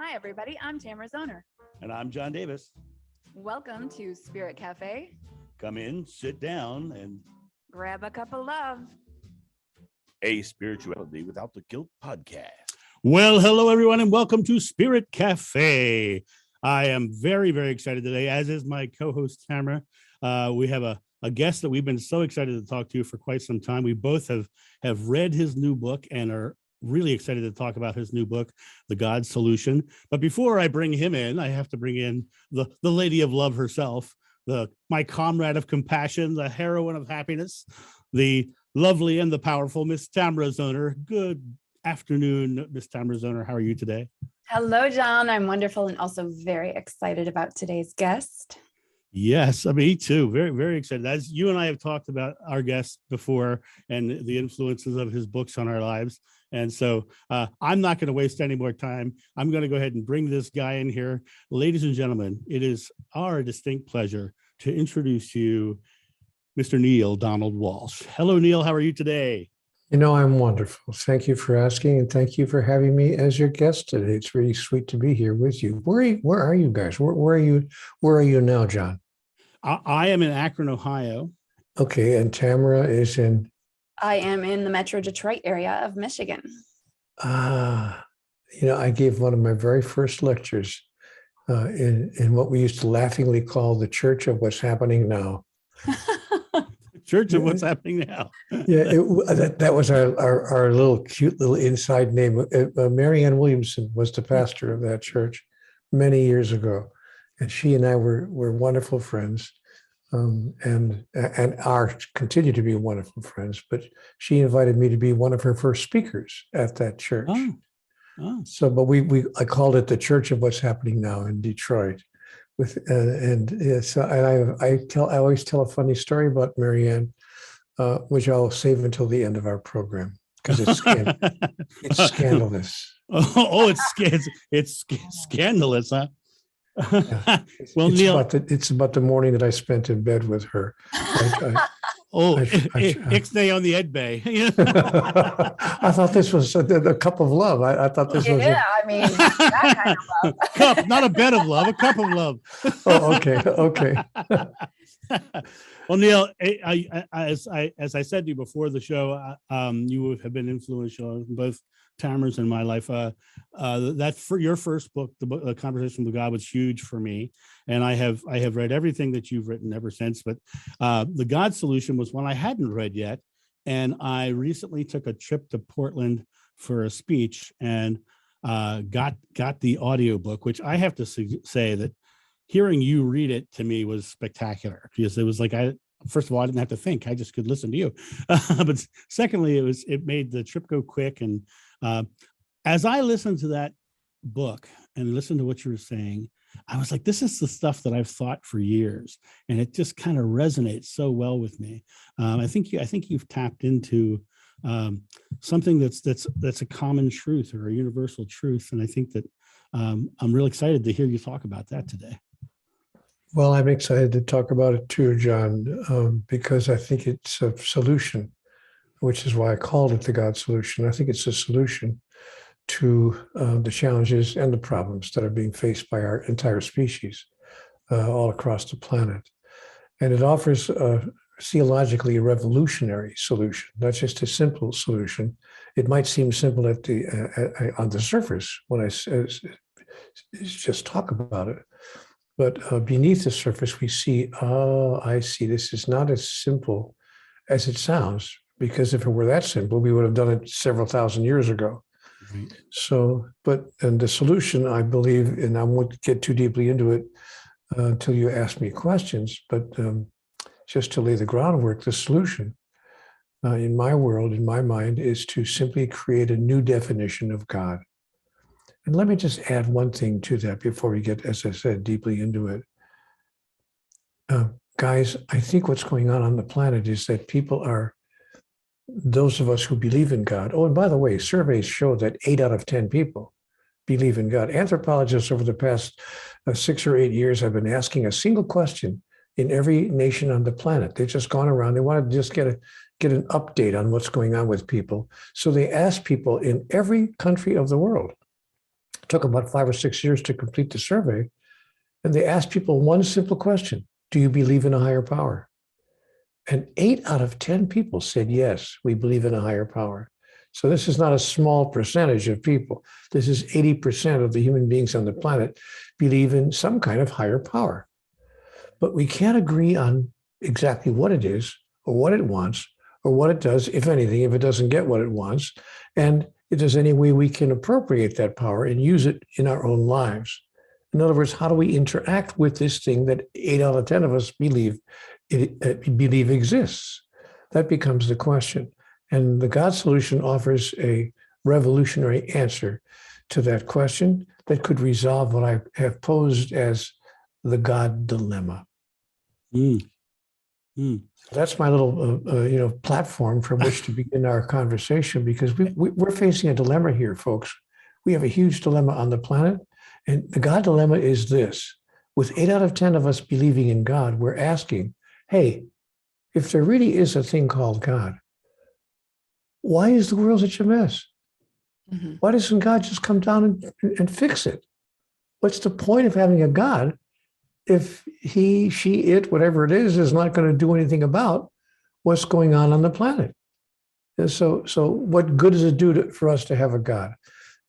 Hi, everybody. I'm Tamara's owner. And I'm John Davis. Welcome to Spirit Cafe. Come in, sit down, and grab a cup of love. A Spirituality Without the Guilt podcast. Well, hello, everyone, and welcome to Spirit Cafe. I am very, very excited today, as is my co-host, Tamara. We have a guest that we've been so excited to talk to for quite some time. We both have read his new book and are really excited to talk about his new book, The God Solution. But before I bring him in, I have to bring in the lady of love herself, my comrade of compassion, the heroine of happiness, the lovely and the powerful Miss Tamara Zoner. Good afternoon, Miss Tamara Zoner. How are you today? Hello, John. I'm wonderful and also very excited about today's guest. Yes, me too. Very, very excited. As you and I have talked about our guest before and the influences of his books on our lives. And so I'm not going to waste any more time. I'm going to go ahead and bring this guy in here. Ladies and gentlemen, it is our distinct pleasure to introduce you, Mr. Neil Donald Walsh. Hello, Neil. How are you today? You know, I'm wonderful. Thank you for asking, and thank you for having me as your guest today. It's really sweet to be here with you. Where are you guys? Where are you now, John? I am in Akron, Ohio. Okay, and Tamara is in? I am in the Metro Detroit area of Michigan. I gave one of my very first lectures in what we used to laughingly call the Church of What's Happening Now. Church of What's Happening Now. Yeah, that was our little cute little inside name. Mary Ann Williamson was the pastor of that church many years ago, and she and I were wonderful friends, and continue to be wonderful friends. But she invited me to be one of her first speakers at that church. Oh. So, but I called it the Church of What's Happening Now in Detroit. I always tell a funny story about Mary Ann, which I'll save until the end of our program because it's scandalous. It's scandalous, huh? Yeah. Well, Neil, Neil, it's about the morning that I spent in bed with her. Ixnay on the Ed Bay. I thought this was a cup of love. I thought this was. I mean, that kind of love. Cup, not a bed of love, a cup of love. Oh, okay. Well, Neil, as I said to you before the show, you have been influential in both Tamara's and my life. That for your first book, the Conversation with God, was huge for me, and I have read everything that you've written ever since. But the God Solution was one I hadn't read yet, and I recently took a trip to Portland for a speech and got the audiobook, which I have to say that hearing you read it to me was spectacular, because it was like first of all, I didn't have to think; I just could listen to you. But secondly, it made the trip go quick. And as I listened to that book and listened to what you were saying, I was like, this is the stuff that I've thought for years, and it just kind of resonates so well with me. I think you've tapped into something that's a common truth or a universal truth, and I think that I'm really excited to hear you talk about that today. Well, I'm excited to talk about it too, John, because I think it's a solution, which is why I called it the God Solution. I think it's a solution to the challenges and the problems that are being faced by our entire species all across the planet. And it offers theologically a revolutionary solution, not just a simple solution. It might seem simple on the surface when I just talk about it. But beneath the surface, we see, I see, this is not as simple as it sounds, because if it were that simple, we would have done it several thousand years ago. Right. So, and the solution, I believe, and I won't get too deeply into it until you ask me questions, but just to lay the groundwork, the solution in my world, in my mind, is to simply create a new definition of God. And let me just add one thing to that before we get, as I said, deeply into it. Guys, I think what's going on the planet is that people are, those of us who believe in God. Oh, and by the way, surveys show that 8 out of 10 people believe in God. Anthropologists over the past 6 or 8 years have been asking a single question in every nation on the planet. They've just gone around. They want to just get an update on what's going on with people. So they ask people in every country of the world, took about 5 or 6 years to complete the survey. And they asked people one simple question: do you believe in a higher power? And 8 out of 10 people said, yes, we believe in a higher power. So this is not a small percentage of people. This is 80% of the human beings on the planet believe in some kind of higher power. But we can't agree on exactly what it is or what it wants or what it does, if anything, if it doesn't get what it wants. And if there's any way we can appropriate that power and use it in our own lives. In other words, how do we interact with this thing that 8 out of 10 of us believe exists? That becomes the question. And the God solution offers a revolutionary answer to that question that could resolve what I have posed as the God dilemma. That's my little platform from which to begin our conversation, because we're facing a dilemma here, folks. We have a huge dilemma on the planet. And the God dilemma is this: with 8 out of 10 of us believing in God, we're asking, hey, if there really is a thing called God, why is the world such a mess? Mm-hmm. Why doesn't God just come down and fix it? What's the point of having a God if he, she, it, whatever it is not going to do anything about what's going on the planet? And so what good does it do for us to have a God?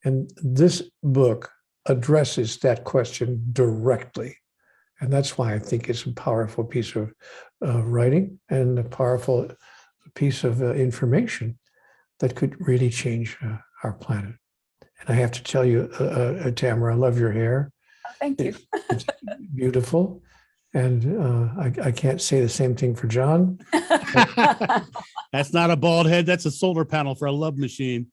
And this book addresses that question directly. And that's why I think it's a powerful piece of writing and a powerful piece of information that could really change our planet. And I have to tell you, Tamara, I love your hair. Oh, thank you. It's beautiful. And I can't say the same thing for John. That's not a bald head. That's a solar panel for a love machine.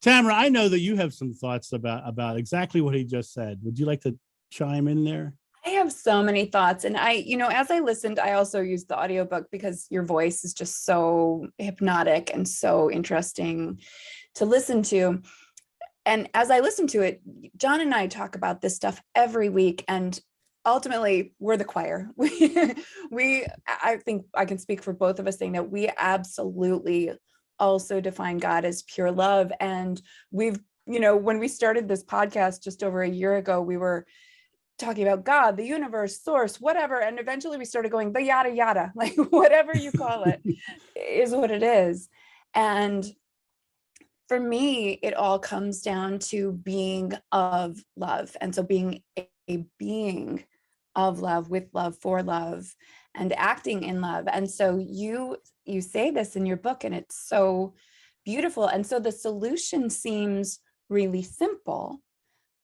Tamara, I know that you have some thoughts about exactly what he just said. Would you like to chime in there? I have so many thoughts. And as I listened, I also used the audiobook because your voice is just so hypnotic and so interesting to listen to. And as I listened to it, John and I talk about this stuff every week. And ultimately, we're the choir. I think I can speak for both of us saying that we absolutely also define God as pure love. And we've, when we started this podcast just over a year ago, we were talking about God, the universe, source, whatever. And eventually we started going, the yada, yada, like whatever you call it is what it is. And for me, it all comes down to being of love. And so being a being of love, with love, for love, and acting in love. And so you say this in your book, and it's so beautiful. And so the solution seems really simple,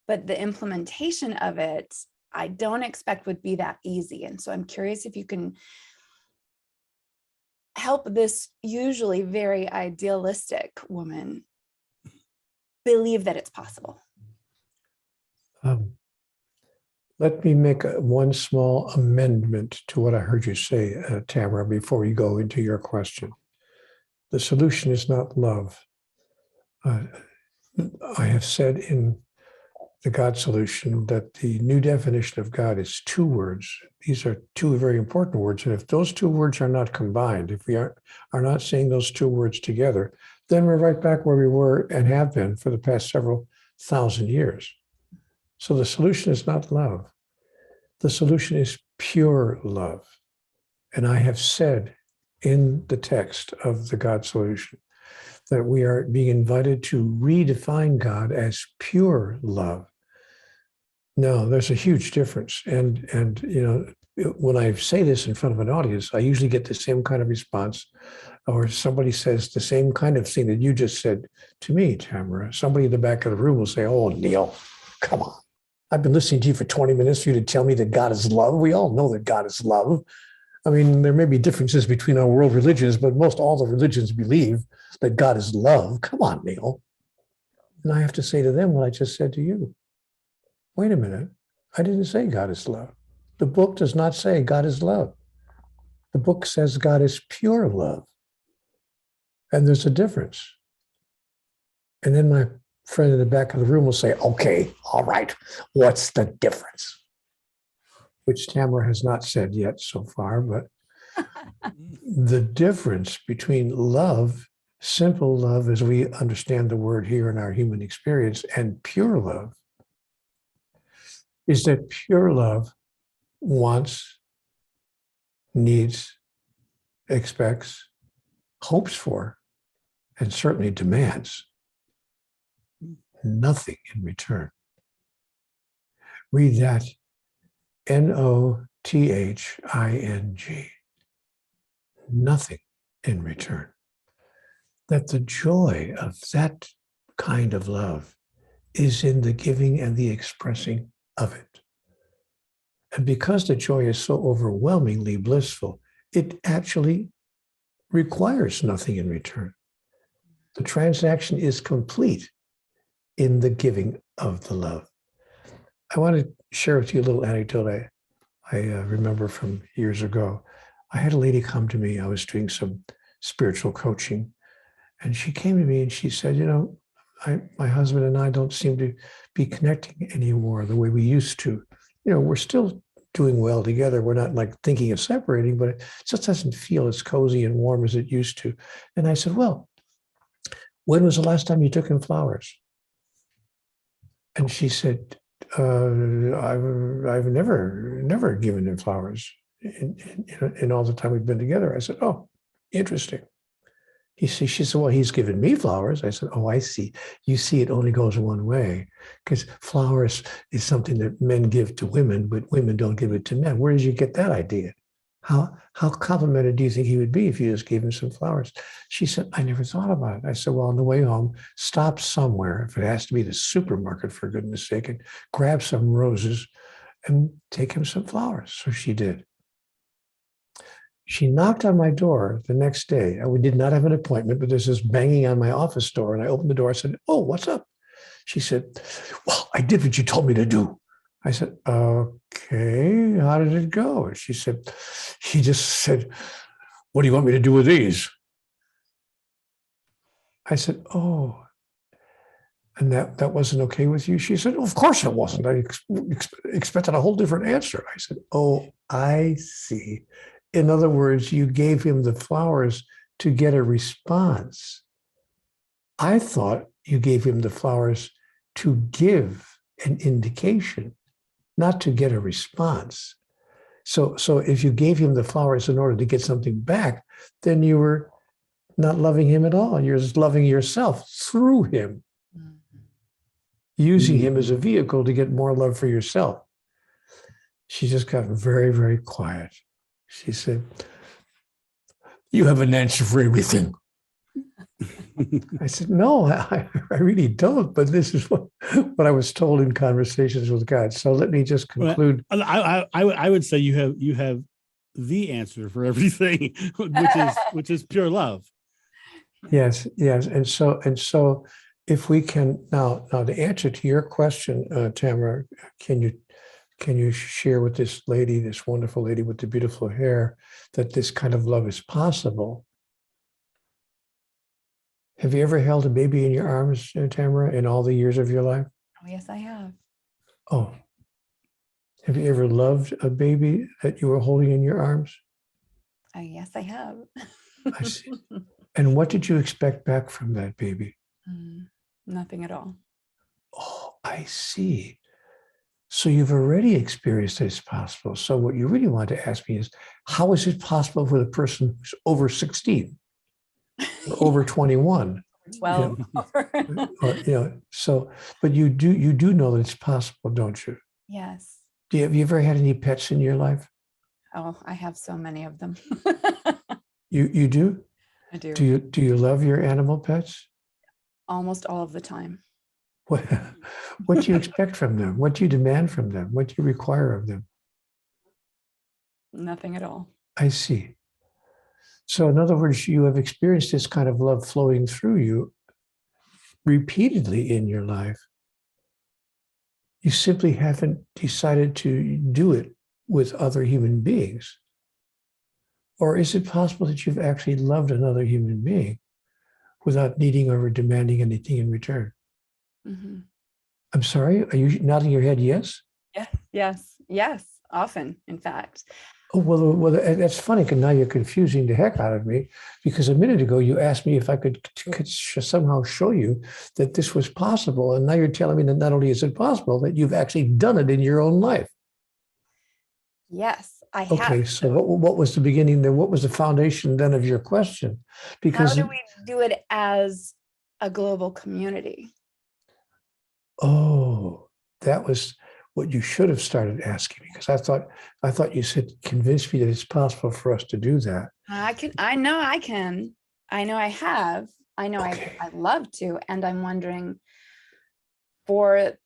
but the implementation of it, I don't expect would be that easy. And so I'm curious if you can help this usually very idealistic woman believe that it's possible. Let me make one small amendment to what I heard you say, Tamara, before we go into your question. The solution is not love. I have said in the God solution that the new definition of God is 2 words. These are 2 very important words. And if those 2 words are not combined, if we are not saying those 2 words together, then we're right back where we were and have been for the past several thousand years. So the solution is not love. The solution is pure love. And I have said in the text of the God solution that we are being invited to redefine God as pure love. No, there's a huge difference. And when I say this in front of an audience, I usually get the same kind of response, or somebody says the same kind of thing that you just said to me, Tamara. Somebody in the back of the room will say, oh, Neil, come on. I've been listening to you for 20 minutes for you to tell me that God is love. We all know that God is love. I mean, there may be differences between our world religions, but most all the religions believe that God is love. Come on, Neil. And I have to say to them what I just said to you. Wait a minute. I didn't say God is love. The book does not say God is love. The book says God is pure love. And there's a difference. And then my friend in the back of the room will say, okay, all right, what's the difference? Which Tamara has not said yet so far, but The difference between love, simple love as we understand the word here in our human experience, and pure love is that pure love wants, needs, expects, hopes for, and certainly demands nothing in return. Read that, Nothing, nothing in return. That the joy of that kind of love is in the giving and the expressing of it. And because the joy is so overwhelmingly blissful, it actually requires nothing in return. The transaction is complete in the giving of the love. I want to share with you a little anecdote I remember from years ago. I had a lady come to me. I was doing some spiritual coaching, and she came to me and she said, my husband and I don't seem to be connecting anymore the way we used to. We're still doing well together. We're not like thinking of separating, but it just doesn't feel as cozy and warm as it used to. And I said, well, when was the last time you took him flowers? And she said, I've never given him flowers in all the time we've been together. I said, oh, interesting. She said, well, he's given me flowers. I said, oh, I see. You see, it only goes one way, because flowers is something that men give to women, but women don't give it to men. Where did you get that idea? How complimented do you think he would be if you just gave him some flowers? She said, I never thought about it. I said, well, on the way home, stop somewhere, if it has to be the supermarket, for goodness sake, and grab some roses and take him some flowers. So she did. She knocked on my door the next day. We did not have an appointment, but there's this banging on my office door. And I opened the door. I said, oh, what's up? She said, well, I did what you told me to do. I said, okay, how did it go? And she just said, what do you want me to do with these? I said, oh, and that wasn't okay with you? She said, oh, of course it wasn't. I expected a whole different answer. I said, oh, I see. In other words, you gave him the flowers to get a response. I thought you gave him the flowers to give an indication, not to get a response. So if you gave him the flowers in order to get something back, then you were not loving him at all. You're just loving yourself through him, using him as a vehicle to get more love for yourself. She just got very, very quiet. She said, you have an answer for everything. I said, no, I really don't, but this is what I was told in conversations with God. So let me just conclude. Well, I would say you have the answer for everything, which is pure love. Yes. And so if we can now the answer to your question, Tamara, can you share with this lady, this wonderful lady with the beautiful hair, that this kind of love is possible? Have you ever held a baby in your arms, Tamara, in all the years of your life? Oh, yes, I have. Oh. Have you ever loved a baby that you were holding in your arms? Oh, yes, I have. I see. And what did you expect back from that baby? Nothing at all. Oh, I see. So you've already experienced that it's possible. So what you really want to ask me is, how is it possible for the person who's over 16 or over 21? 12. But you do know that it's possible, don't you? Yes. Have you ever had any pets in your life? Oh, I have so many of them. You do? I do. Do you love your animal pets? Almost all of the time. What do you expect from them? What do you demand from them? What do you require of them? Nothing at all. I see. So in other words, you have experienced this kind of love flowing through you repeatedly in your life. You simply haven't decided to do it with other human beings. Or is it possible that you've actually loved another human being without needing or demanding anything in return? Mm-hmm. I'm sorry, are you nodding your head yes? Yes, often, in fact. Oh, well, that's funny because now you're confusing the heck out of me because a minute ago you asked me if I could somehow show you that this was possible. And now you're telling me that not only is it possible, that you've actually done it in your own life. Yes, I Okay, have. so what was the beginning then? What was the foundation then of your question? How Because, do we do it as a global community? oh, that was what you should have started asking me because I thought you said convince me that it's possible for us to do that. I know I can. I know I have. I know Okay. I love to. And I'm wondering for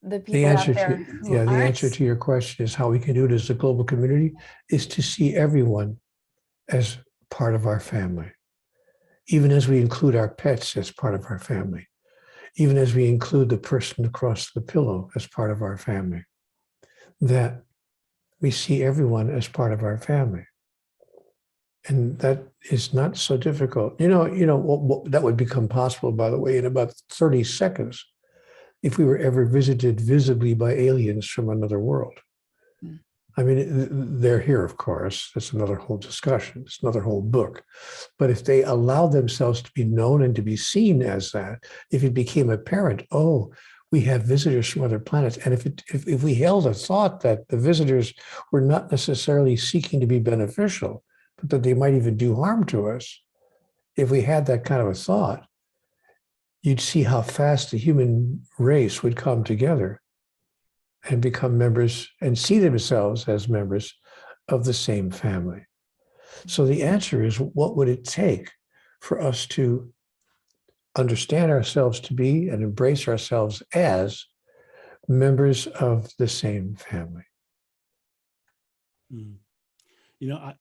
the The people answer out there to who the aren't. answer to your question is how we can do it as a global community is to see everyone as part of our family, even as we include our pets as part of our family, even as we include the person across the pillow as part of our family, that we see everyone as part of our family. And that is not so difficult. That would become possible, by the way, in about 30 seconds if we were ever visited visibly by aliens from another world. Mm. I mean, they're here, of course. That's another whole discussion. It's another whole book. But if they allow themselves to be known and to be seen as that, if it became apparent, oh, we have visitors from other planets, and if we held a thought that the visitors were not necessarily seeking to be beneficial, but that they might even do harm to us, if we had that kind of a thought, you'd see how fast the human race would come together and become members and see themselves as members of the same family. So the answer is, what would it take for us to understand ourselves to be and embrace ourselves as members of the same family? Mm.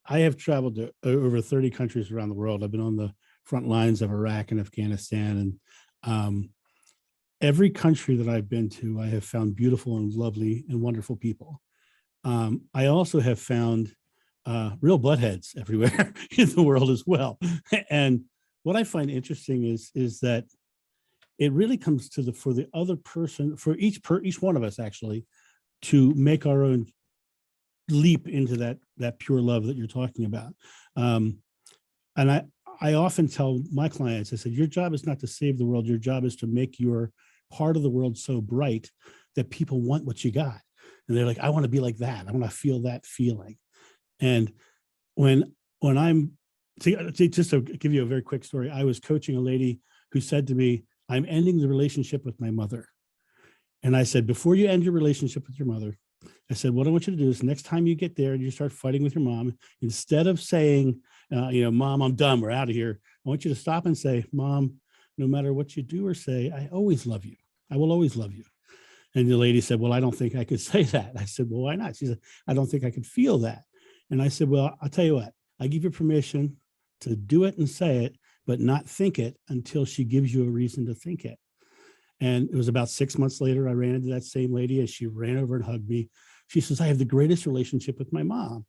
I have traveled to over 30 countries around the world. I've been on the front lines of Iraq and Afghanistan, and every country that I've been to, I have found beautiful and lovely and wonderful people. I also have found real bloodheads everywhere in the world as well. And what I find interesting is that it really comes to for the other person, for each one of us actually, to make our own leap into that pure love that you're talking about. And I often tell my clients, I said, your job is not to save the world. Your job is to make your part of the world so bright that people want what you got. And they're like, I want to be like that. I want to feel that feeling. And when I'm, just to give you a very quick story, I was coaching a lady who said to me, I'm ending the relationship with my mother. And I said, before you end your relationship with your mother, I said, what I want you to do is next time you get there and you start fighting with your mom, instead of saying, Mom, I'm done, we're out of here, I want you to stop and say, Mom, no matter what you do or say, I always love you. I will always love you. And the lady said, well, I don't think I could say that. I said, well, why not? She said, I don't think I could feel that. And I said, well, I'll tell you what, I give you permission to do it and say it, but not think it until she gives you a reason to think it. And it was about 6 months later, I ran into that same lady as she ran over and hugged me. She says, I have the greatest relationship with my mom.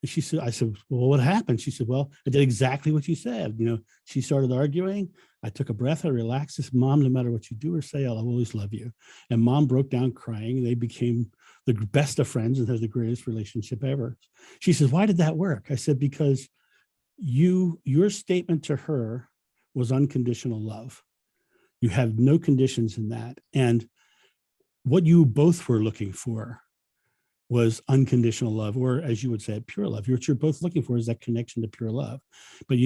And I said, well, what happened? She said, well, I did exactly what you said. She started arguing. I took a breath. I relaxed. I said, Mom, no matter what you do or say, I'll always love you. And Mom broke down crying. They became the best of friends and has the greatest relationship ever. She says, why did that work? I said, because your statement to her was unconditional love. You have no conditions in that. And what you both were looking for was unconditional love, or as you would say, pure love. What you're both looking for is that connection to pure love. But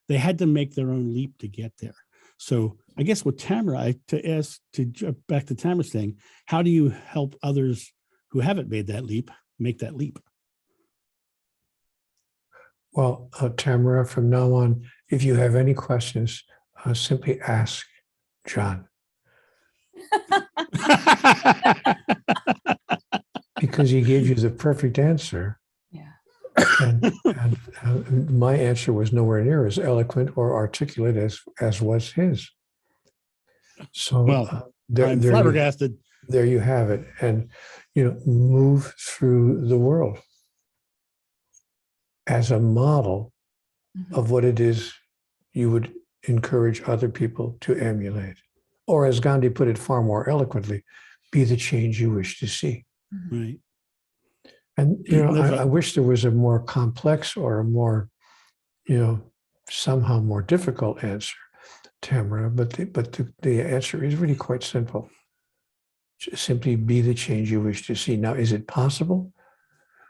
they had to make their own leap to get there. So I guess with Tamara, back to Tamara's thing, how do you help others who haven't made that leap make that leap? Well, Tamara, from now on, if you have any questions, simply ask John. Because he gave you the perfect answer. Yeah. And my answer was nowhere near as eloquent or articulate as was his. So well, I'm flabbergasted. There you have it. And, move through the world as a model of what it is you would encourage other people to emulate. Or as Gandhi put it far more eloquently, be the change you wish to see. Right. And, I wish there was a more complex or a more, somehow more difficult answer, Tamara, but the answer is really quite simple. Just simply be the change you wish to see. Now, is it possible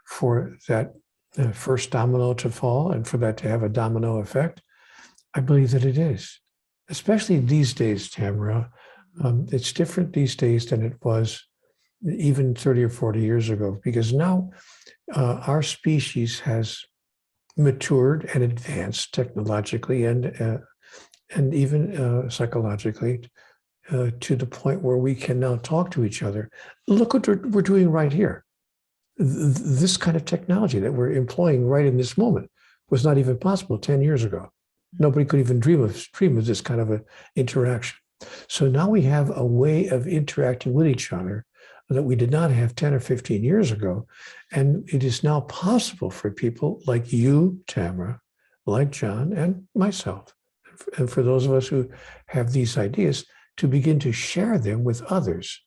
for that first domino to fall and for that to have a domino effect? I believe that it is, especially these days, Tamara. It's different these days than it was even 30 or 40 years ago, because now our species has matured and advanced technologically and even psychologically to the point where we can now talk to each other. Look what we're doing right here. This kind of technology that we're employing right in this moment was not even possible 10 years ago. Nobody could even dream of this kind of an interaction. So now we have a way of interacting with each other that we did not have 10 or 15 years ago. And it is now possible for people like you, Tamara, like John, and myself, and for those of us who have these ideas, to begin to share them with others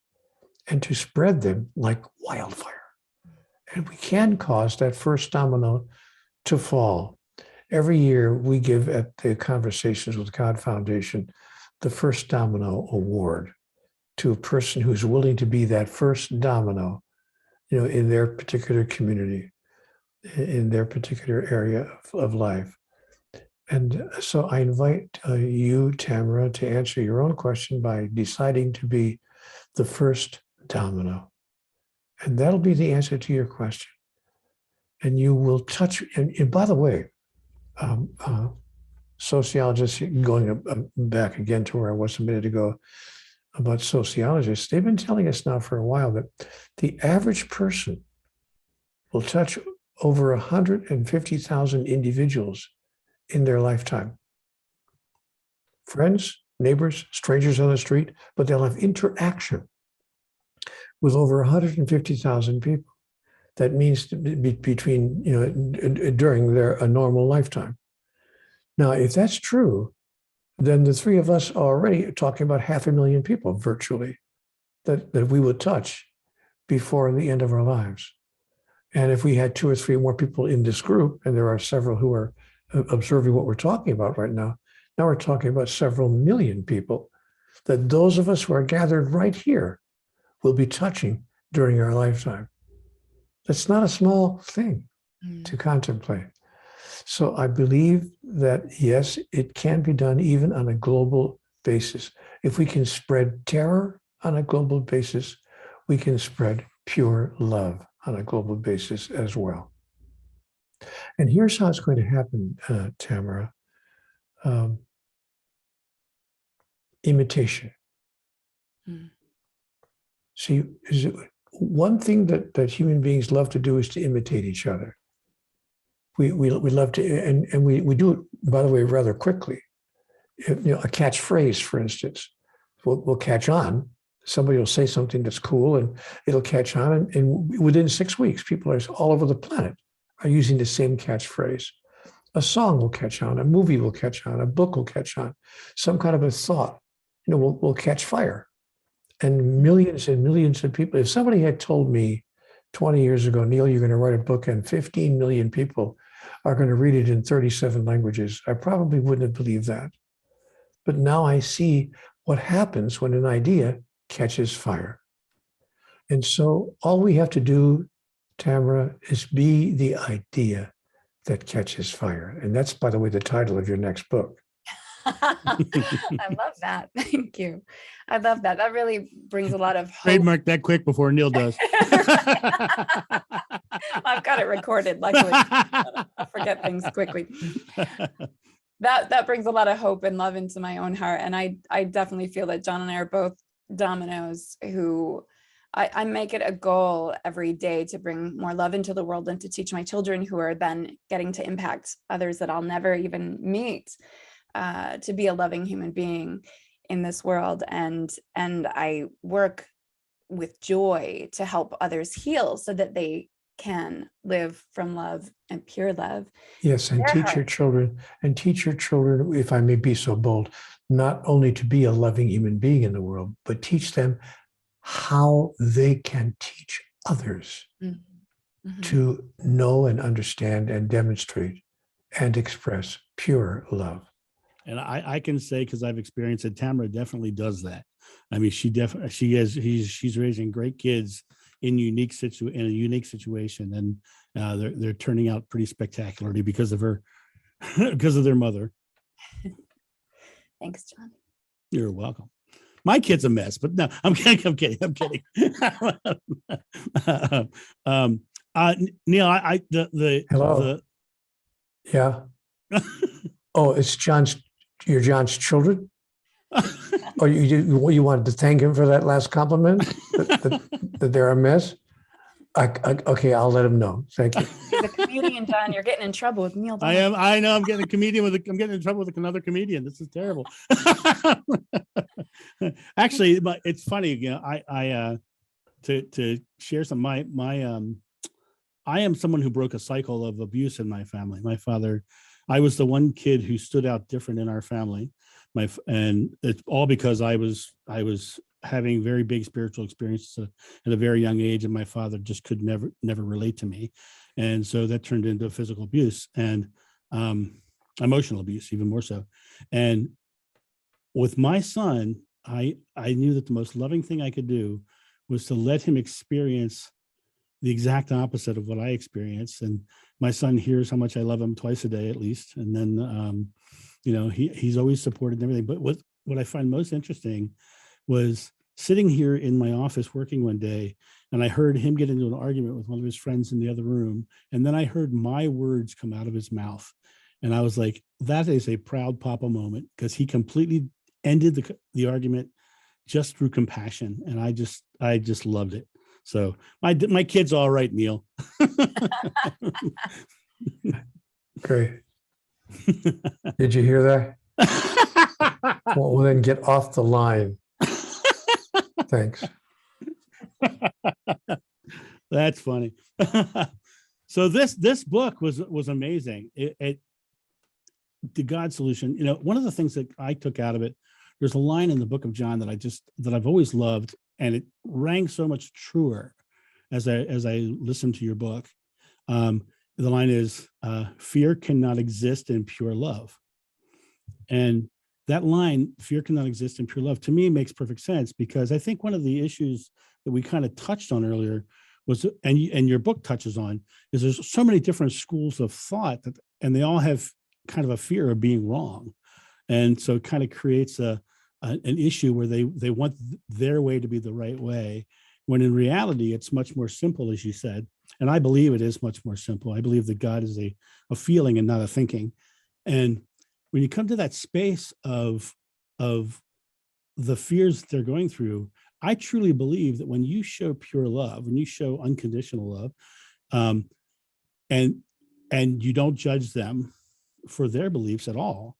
and to spread them like wildfire. And we can cause that first domino to fall. Every year we give at the Conversations with God Foundation the First Domino Award to a person who's willing to be that first domino, in their particular community, in their particular area of life. And so I invite you, Tamara, to answer your own question by deciding to be the first domino. And that'll be the answer to your question. And you will touch, and by the way, sociologists, going back again to where I was a minute ago about sociologists, they've been telling us now for a while that the average person will touch over 150,000 individuals in their lifetime. Friends, neighbors, strangers on the street, but they'll have interaction with over 150,000 people. That means between, during a normal lifetime. Now, if that's true, then the three of us are already talking about 500,000 people virtually that we would touch before the end of our lives. And if we had 2 or 3 more people in this group, and there are several who are observing what we're talking about right now, now we're talking about several million people that those of us who are gathered right here will be touching during our lifetime. That's not a small thing to contemplate. So I believe that, yes, it can be done even on a global basis. If we can spread terror on a global basis, we can spread pure love on a global basis as well. And here's how it's going to happen, Tamara. Imitation. See, one thing that human beings love to do is to imitate each other. We love to, and we do it, by the way, rather quickly. A catchphrase, for instance, will catch on. Somebody will say something that's cool and it'll catch on. And within 6 weeks, people are all over the planet are using the same catchphrase. A song will catch on, a movie will catch on, a book will catch on, some kind of a thought, will catch fire. And millions of people, if somebody had told me 20 years ago, Neil, you're going to write a book and 15 million people are going to read it in 37 languages, I probably wouldn't have believed that. But now I see what happens when an idea catches fire. And so all we have to do, Tamara, is be the idea that catches fire. And that's, by the way, the title of your next book. I love that. Thank you. I love that. That really brings a lot of hope. Trademark that quick before Neil does. I've got it recorded, luckily. I forget things quickly. That brings a lot of hope and love into my own heart. And I definitely feel that John and I are both dominoes who I make it a goal every day to bring more love into the world and to teach my children, who are then getting to impact others that I'll never even meet, to be a loving human being in this world. And I work with joy to help others heal so that they can live from love and pure love. Yes, and teach your children, if I may be so bold, not only to be a loving human being in the world, but teach them how they can teach others. Mhm. to know and understand and demonstrate and express pure love. And I can say, because I've experienced it, Tamara definitely does that. I mean, she's raising great kids in a unique situation, and they're turning out pretty spectacularly because of her, because of their mother. Thanks, John. You're welcome. My kid's a mess, but no, I'm kidding. Neil, Hello. Yeah. Oh, it's you're John's children? Oh, you wanted to thank him for that last compliment? That they're a mess? Okay, I'll let him know. Thank you. He's a comedian, John. You're getting in trouble with Neil Donald. I know. I'm getting I'm getting in trouble with another comedian. This is terrible. Actually, but it's funny. You know, to share some I am someone who broke a cycle of abuse in my family. My father, I was the one kid who stood out different in our family. And it's all because I was having very big spiritual experiences at a very young age, and my father just could never relate to me, and so that turned into physical abuse and emotional abuse, even more so. And with my son, I knew that the most loving thing I could do was to let him experience the exact opposite of what I experienced. And my son hears how much I love him twice a day at least, and then you know, he's always supported everything. But what I find most interesting was sitting here in my office working one day, and I heard him get into an argument with one of his friends in the other room, and then I heard my words come out of his mouth, and I was like, that is a proud papa moment, because he completely ended the argument just through compassion, and I just loved it. So my kid's all right, Neil. Great. Did you hear that? Well, then get off the line. Thanks. That's funny. So this book was amazing. The God Solution. You know, one of the things that I took out of it, there's a line in the book of John that I've always loved, and it rang so much truer as I listened to your book. The line is, fear cannot exist in pure love. And that line, fear cannot exist in pure love, to me makes perfect sense, because I think one of the issues that we kind of touched on earlier was, and your book touches on, is there's so many different schools of thought and they all have kind of a fear of being wrong. And so it kind of creates an issue where they want their way to be the right way, when in reality, it's much more simple, as you said. And I believe it is much more simple. I believe that God is a feeling and not a thinking. And when you come to that space of the fears that they're going through, I truly believe that when you show pure love, when you show unconditional love, and you don't judge them for their beliefs at all,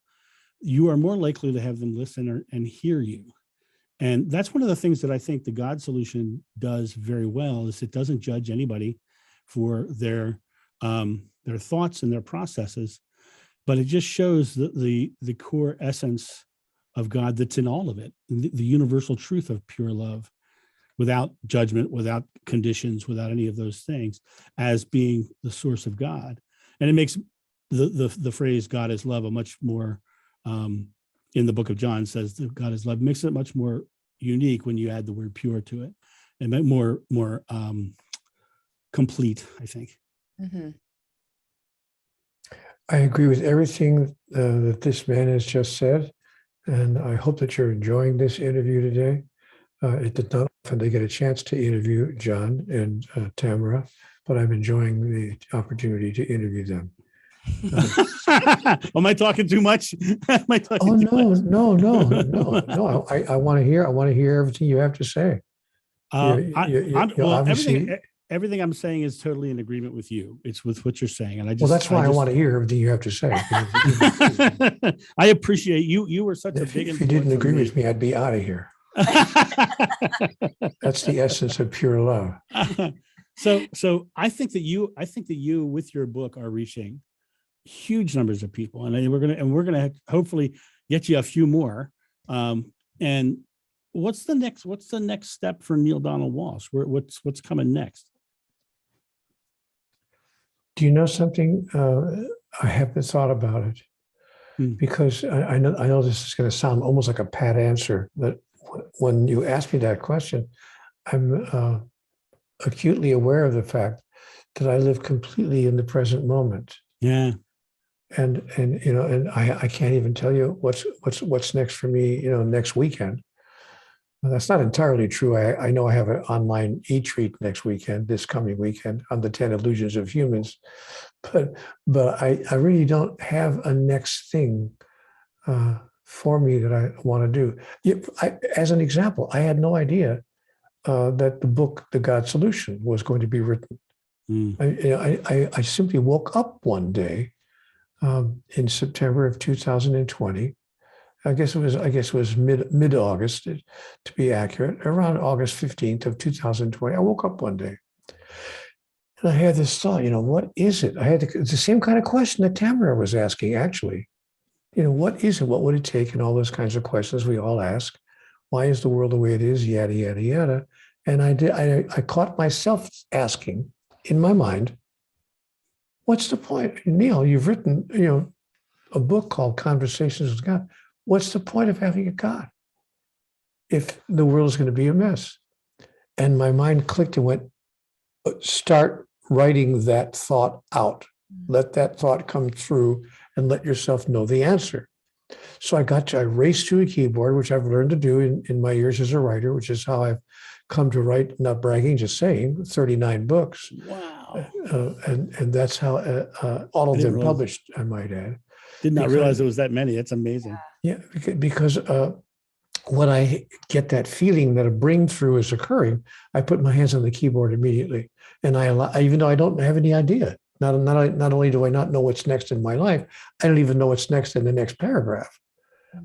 you are more likely to have them listen and hear you. And that's one of the things that I think the God Solution does very well, is it doesn't judge anybody for their thoughts and their processes, but it just shows the core essence of God that's in all of it, the universal truth of pure love, without judgment, without conditions, without any of those things, as being the source of God. And it makes the phrase "God is love" a much more, in the book of John says that God is love, makes it much more unique when you add the word pure to it, and more complete, I think. Mm-hmm. I agree with everything that this man has just said, and I hope that you're enjoying this interview today. It did not often they get a chance to interview John and Tamara, but I'm enjoying the opportunity to interview them. Am I talking too much? Am I talking Oh, too much? no. I want to hear everything you have to say. Obviously, everything I'm saying is totally in agreement with you. It's with what you're saying, and well, that's why I want to hear everything you have to say. I appreciate you. You were such a big If you didn't agree with me, I'd be out of here. That's the essence of pure love. So I think that you with your book are reaching huge numbers of people, and we're gonna hopefully get you a few more. And what's the next step for Neil Donald Walsh? What's coming next? Do you know something? I haven't thought about it because I know this is going to sound almost like a pat answer, but when you ask me that question, I'm acutely aware of the fact that I live completely in the present moment. Yeah. And and I can't even tell you what's next for me, next weekend. Well, that's not entirely true. I know I have an online e-treat next weekend, this coming weekend, on the 10 illusions of humans, but I really don't have a next thing for me that I want to do. As an example, I had no idea that the book, The God Solution, was going to be written. I simply woke up one day in September of 2020. I guess it was mid-August, to be accurate, around August 15th of 2020. I woke up one day and I had this thought, what is it? It's the same kind of question that Tamara was asking, actually. What is it? What would it take? And all those kinds of questions we all ask. Why is the world the way it is? Yada, yada, yada. And I caught myself asking in my mind, what's the point? Neil, you've written, a book called Conversations with God. What's the point of having a God if the world is going to be a mess? And my mind clicked and went, start writing that thought out. Let that thought come through and let yourself know the answer. So I raced to a keyboard, which I've learned to do in my years as a writer, which is how I've come to write, not bragging, just saying, 39 books. Wow. And that's how all of them published, I might add. Did not realize it was that many. That's amazing. Yeah, because when I get that feeling that a breakthrough is occurring, I put my hands on the keyboard immediately. And even though I don't have any idea, not only do I not know what's next in my life, I don't even know what's next in the next paragraph.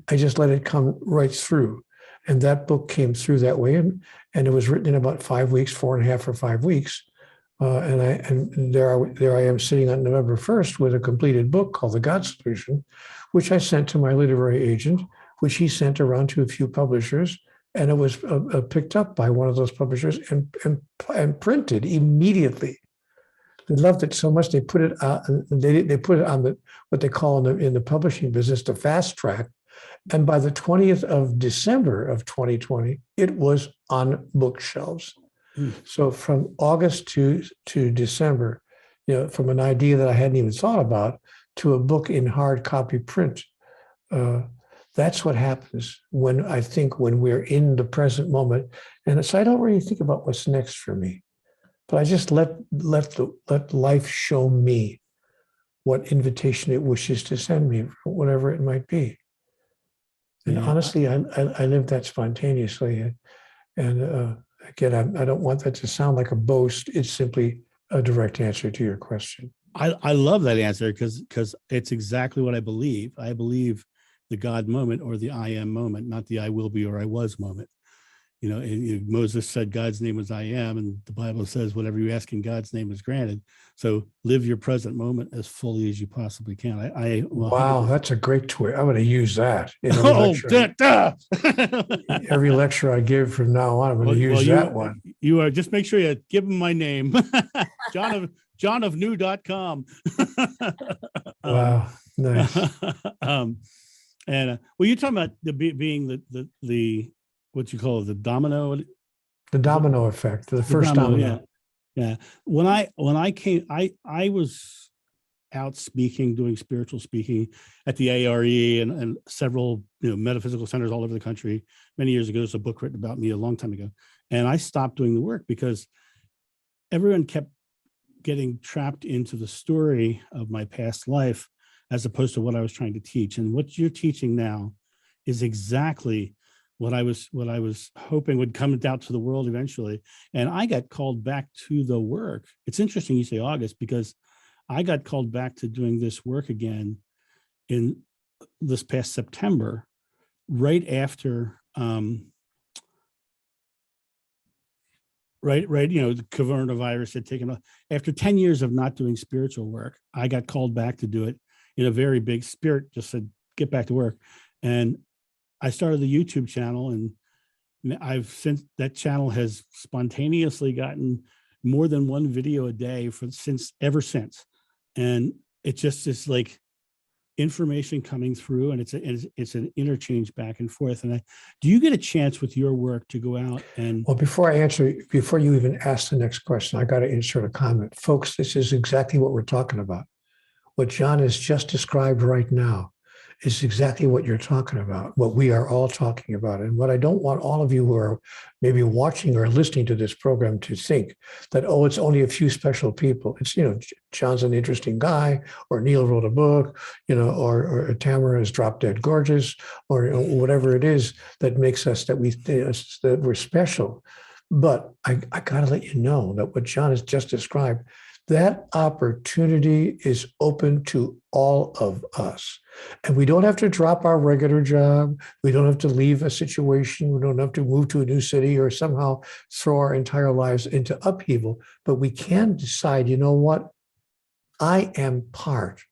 I just let it come right through. And that book came through that way. And it was written in about 5 weeks, 4.5 or 5 weeks. And there I am sitting on November 1st with a completed book called The God Solution, which I sent to my literary agent, which he sent around to a few publishers, and it was picked up by one of those publishers and printed immediately. They loved it so much they put it they put it on what they call in the publishing business the fast track, and by the 20th of December of 2020, it was on bookshelves. So from August to December, from an idea that I hadn't even thought about to a book in hard copy print. That's what happens when we're in the present moment. And so I don't really think about what's next for me, but I just let life show me what invitation it wishes to send me, whatever it might be. And honestly, I live that spontaneously. And again, I don't want that to sound like a boast. It's simply a direct answer to your question. I love that answer because it's exactly what I believe. I believe the God moment or the I am moment, not the I will be or I was moment. Moses said God's name was I am, and the Bible says whatever you ask in God's name is granted. So live your present moment as fully as you possibly can. Wow, that's a great twist. I'm going to use that in every lecture I give from now on. I'm going to use that one. You are just make sure you give him my name, johnofnew.com. Wow, nice. And you're talking about being the what you call it, the domino effect, the first domino. Yeah. When I came, I was out speaking, doing spiritual speaking at the ARE and several metaphysical centers all over the country many years ago. There's a book written about me a long time ago, and I stopped doing the work because everyone kept getting trapped into the story of my past life as opposed to what I was trying to teach. And what you're teaching now is exactly what I was hoping would come out to the world eventually. And I got called back to the work. It's interesting you say August, because I got called back to doing this work again in this past September, right after the coronavirus had taken off. After 10 years of not doing spiritual work, I got called back to do it in a very big spirit, just said, get back to work. And I started the YouTube channel, and since that channel has spontaneously gotten more than one video a day ever since. And it just is like information coming through, and it's an interchange back and forth. And do you get a chance with your work to go out and? Well, before you even ask the next question, I got to insert a comment. Folks, this is exactly what we're talking about. What John has just described right now is exactly what you're talking about, what we are all talking about. And what I don't want all of you who are maybe watching or listening to this program to think that, oh, it's only a few special people. It's, John's an interesting guy, or Neale wrote a book, or Tamara is drop dead gorgeous, or whatever it is that makes us, that we're special. But I got to let you know that what John has just described, that opportunity is open to all of us. And we don't have to drop our regular job. We don't have to leave a situation. We don't have to move to a new city or somehow throw our entire lives into upheaval. But we can decide, you know what? I am part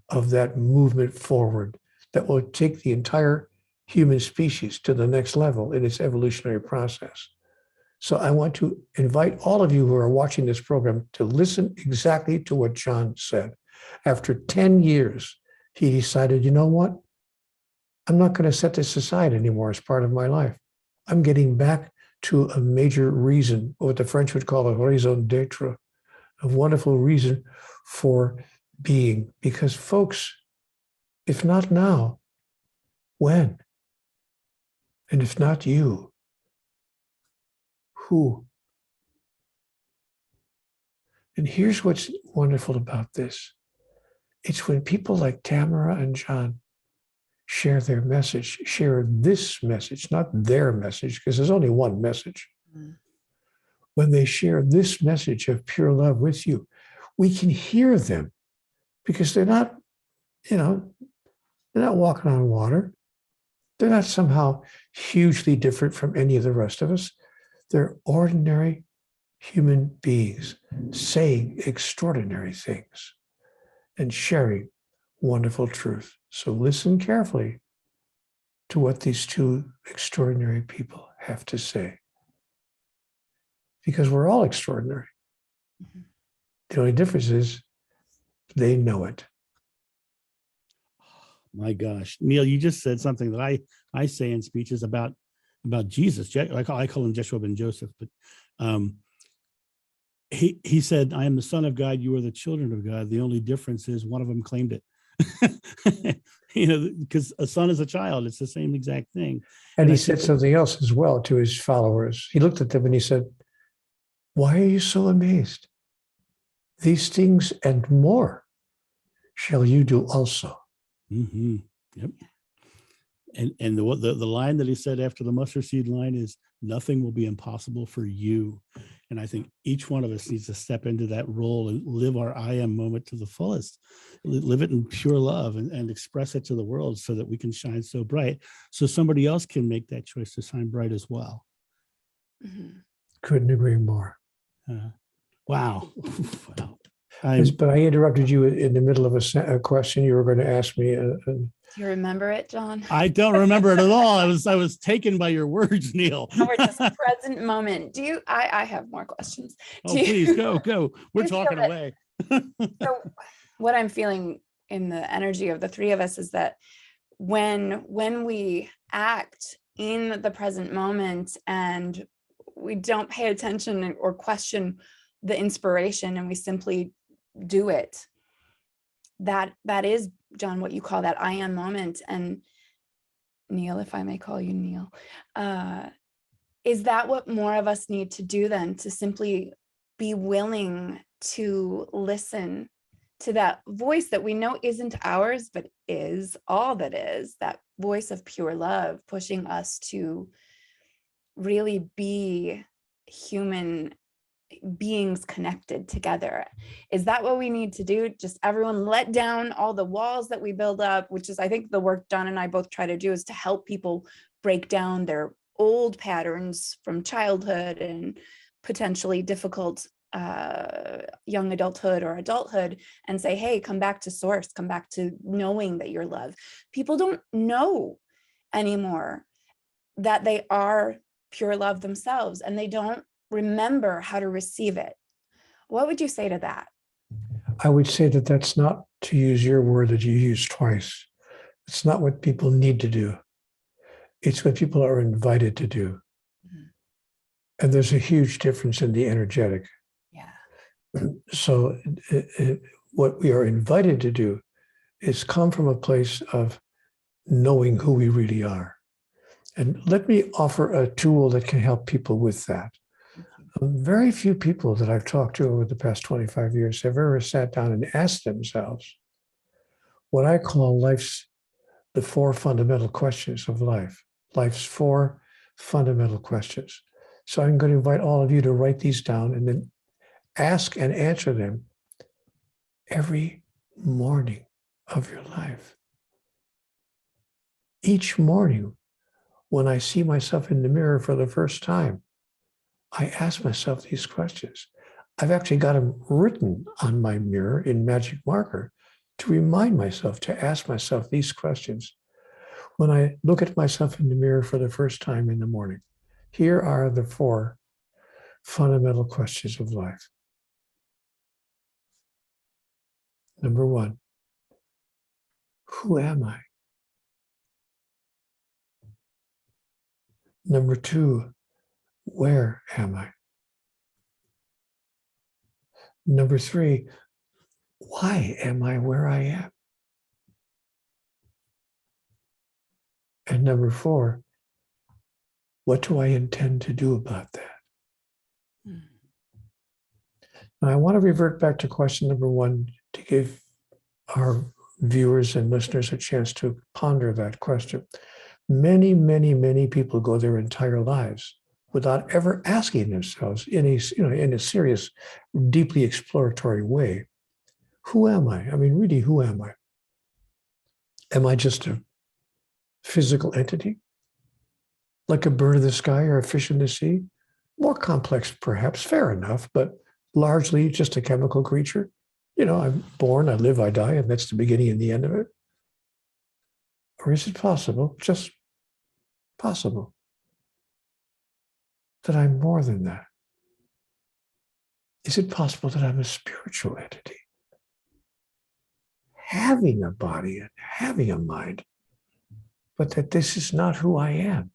of that movement forward that will take the entire human species to the next level in its evolutionary process. So I want to invite all of you who are watching this program to listen exactly to what John said. After 10 years, he decided, you know what? I'm not going to set this aside anymore as part of my life. I'm getting back to a major reason, what the French would call a raison d'etre, a wonderful reason for being. Because folks, if not now, when? And if not you, who? And here's what's wonderful about this. It's when people like Tamara and John share their message, share this message, not their message, because there's only one message. Mm. When they share this message of pure love with you, we can hear them because they're not, they're not walking on water. They're not somehow hugely different from any of the rest of us. They're ordinary human beings saying extraordinary things and sharing wonderful truth. So listen carefully to what these two extraordinary people have to say, because we're all extraordinary. Mm-hmm. The only difference is they know it. My gosh, Neil, you just said something that I say in speeches about Jesus. I call him Joshua ben Joseph, but he said, "I am the Son of God. You are the children of God. The only difference is one of them claimed it." Because a son is a child. It's the same exact thing. And he said something else as well to his followers. He looked at them and he said, "Why are you so amazed? These things and more shall you do also." Mm-hmm. Yep. And the line that he said after the mustard seed line is, "Nothing will be impossible for you." And I think each one of us needs to step into that role and live our I am moment to the fullest, live it in pure love and express it to the world so that we can shine so bright, so somebody else can make that choice to shine bright as well. Mm-hmm. Couldn't agree more. Wow. Wow. But I interrupted you in the middle of a question you were going to ask me. Do you remember it, John? I don't remember it at all. I was taken by your words, Neil. We're just present moment. Do you? I have more questions. Please go. We're talking away. So, what I'm feeling in the energy of the three of us is that when we act in the present moment and we don't pay attention or question the inspiration and we simply do it, that is, John, what you call that I am moment. And Neil, if I may call you Neil, is that what more of us need to do then, to simply be willing to listen to that voice that we know isn't ours, but is all that is, that voice of pure love pushing us to really be human beings connected together? Is that what we need to do? Just everyone let down all the walls that we build up, which is, I think, the work John and I both try to do, is to help people break down their old patterns from childhood and potentially difficult young adulthood or adulthood, and say, hey, come back to source, come back to knowing that you're loved. People don't know anymore that they are pure love themselves, and they don't remember how to receive it. What would you say to that? I would say that that's not, to use your word that you used twice, it's not what people need to do. It's what people are invited to do. And there's a huge difference in the energetic. Yeah. So what we are invited to do is come from a place of knowing who we really are. And let me offer a tool that can help people with that. Very few people that I've talked to over the past 25 years have ever sat down and asked themselves what I call the four fundamental questions of life, life's four fundamental questions. So I'm going to invite all of you to write these down and then ask and answer them every morning of your life. Each morning, when I see myself in the mirror for the first time, I ask myself these questions. I've actually got them written on my mirror in magic marker to remind myself to ask myself these questions. When I look at myself in the mirror for the first time in the morning, here are the four fundamental questions of life. Number one, who am I? Number two, where am I? Number three, why am I where I am? And number four, what do I intend to do about that? Now, I want to revert back to question number one to give our viewers and listeners a chance to ponder that question. Many, many, many people go their entire lives without ever asking themselves in a serious, deeply exploratory way, who am I? I mean, really, who am I? Am I just a physical entity, like a bird in the sky or a fish in the sea? More complex, perhaps, fair enough, but largely just a chemical creature. I'm born, I live, I die, and that's the beginning and the end of it. Or is it possible, just possible, that I'm more than that? Is it possible that I'm a spiritual entity, having a body and having a mind, but that this is not who I am?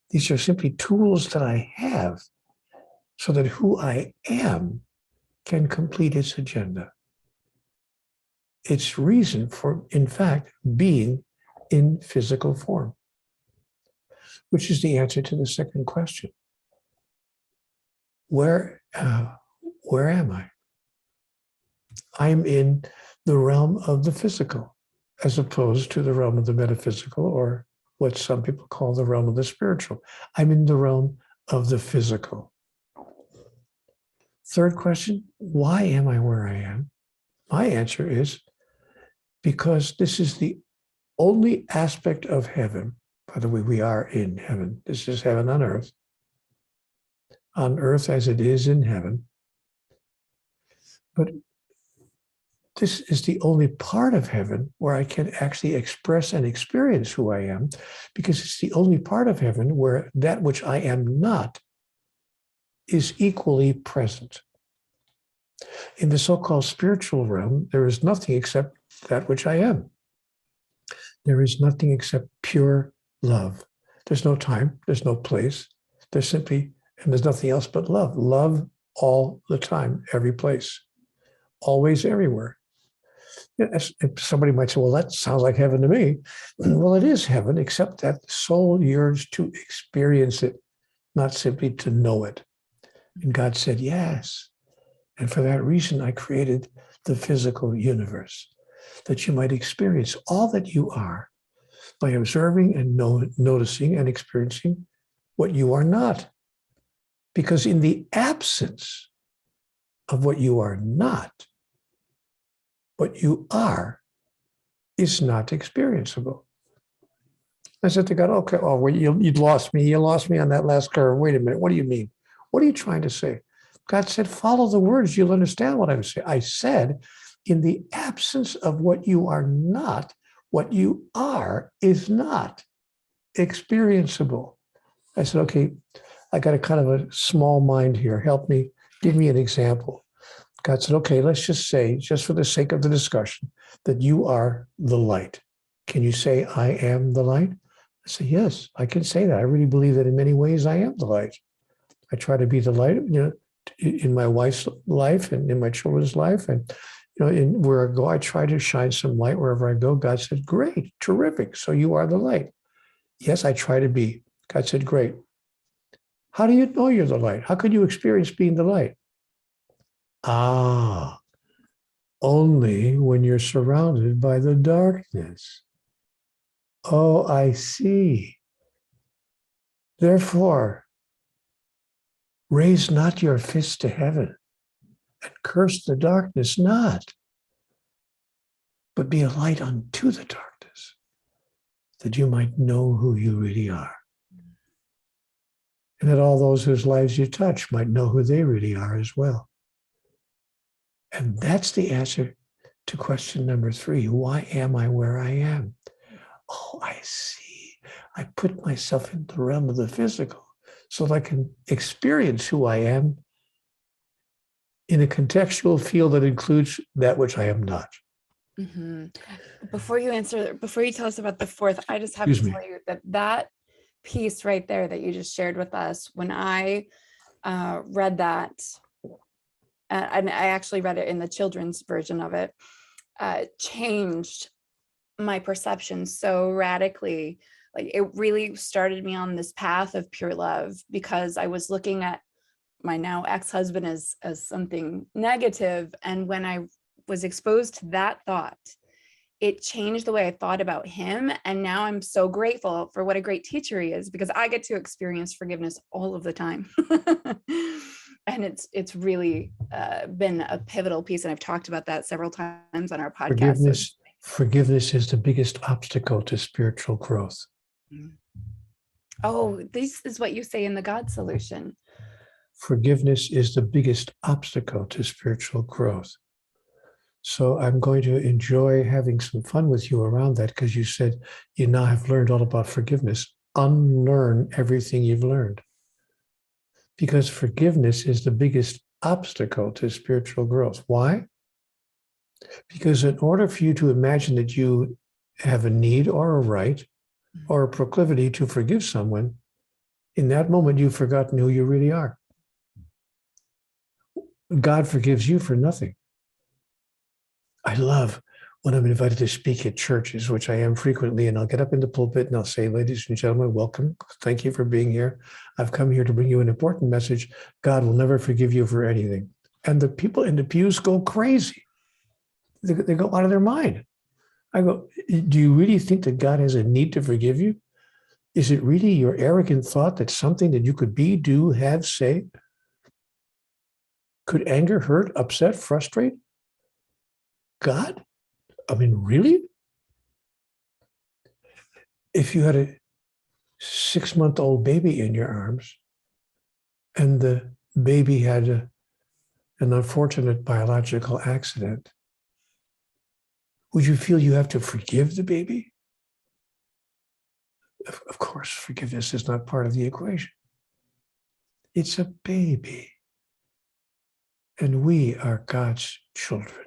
These are simply tools that I have so that who I am can complete its agenda. Its reason for, in fact, being in physical form, which is the answer to the second question. Where am I? I'm in the realm of the physical, as opposed to the realm of the metaphysical, or what some people call the realm of the spiritual. I'm in the realm of the physical. Third question, why am I where I am? My answer is because this is the only aspect of heaven. By the way, we are in heaven. This is heaven on earth as it is in heaven. But this is the only part of heaven where I can actually express and experience who I am, because it's the only part of heaven where that which I am not is equally present. In the so-called spiritual realm, there is nothing except that which I am. There is nothing except pure love. There's no time, there's no place. There's nothing else but love. Love all the time, every place, always, everywhere. Somebody might say, well, that sounds like heaven to me. Well, it is heaven, except that the soul yearns to experience it, not simply to know it. And God said, yes. And for that reason, I created the physical universe, that you might experience all that you are by observing and noticing and experiencing what you are not. Because in the absence of what you are not, what you are is not experienceable. I said to God, okay, well, you'd lost me. You lost me on that last curve. Wait a minute. What do you mean? What are you trying to say? God said, follow the words. You'll understand what I'm saying. I said, in the absence of what you are not, what you are is not experienceable. I said, okay, I got a kind of a small mind here. Help me. Give me an example. God said, okay, let's just say, just for the sake of the discussion, that you are the light. Can you say, I am the light? I say, yes, I can say that. I really believe that in many ways I am the light. I try to be the light, in my wife's life and in my children's life. And, in where I go, I try to shine some light wherever I go. God said, great, terrific. So you are the light. Yes, I try to be. God said, great. How do you know you're the light? How can you experience being the light? Only when you're surrounded by the darkness. Oh, I see. Therefore, raise not your fist to heaven and curse the darkness not, but be a light unto the darkness, that you might know who you really are. And that all those whose lives you touch might know who they really are as well. And that's the answer to question number 3. Why am I where I am? Oh, I see. I put myself in the realm of the physical so that I can experience who I am in a contextual field that includes that which I am not. Mm-hmm. Before you tell us about the 4th, I just have to tell you that piece right there that you just shared with us, when I read that, and I actually read it in the children's version of it, changed my perception so radically. Like, it really started me on this path of pure love, because I was looking at my now ex-husband as something negative. And when I was exposed to that thought, it changed the way I thought about him. And now I'm so grateful for what a great teacher he is, because I get to experience forgiveness all of the time. And it's really been a pivotal piece. And I've talked about that several times on our podcast. Forgiveness is the biggest obstacle to spiritual growth. Oh, this is what you say in the God Solution. Forgiveness is the biggest obstacle to spiritual growth. So I'm going to enjoy having some fun with you around that, because you said you now have learned all about forgiveness. Unlearn everything you've learned. Because forgiveness is the biggest obstacle to spiritual growth. Why? Because in order for you to imagine that you have a need or a right or a proclivity to forgive someone, in that moment you've forgotten who you really are. God forgives you for nothing. I love when I'm invited to speak at churches, which I am frequently, and I'll get up in the pulpit and I'll say, ladies and gentlemen, welcome. Thank you for being here. I've come here to bring you an important message. God will never forgive you for anything. And the people in the pews go crazy. They go out of their mind. I go, do you really think that God has a need to forgive you? Is it really your arrogant thought that something that you could be, do, have, say, could anger, hurt, upset, frustrate God? I mean, really? If you had a 6-month-old baby in your arms and the baby had an unfortunate biological accident, would you feel you have to forgive the baby? Of course, forgiveness is not part of the equation. It's a baby. And we are God's children.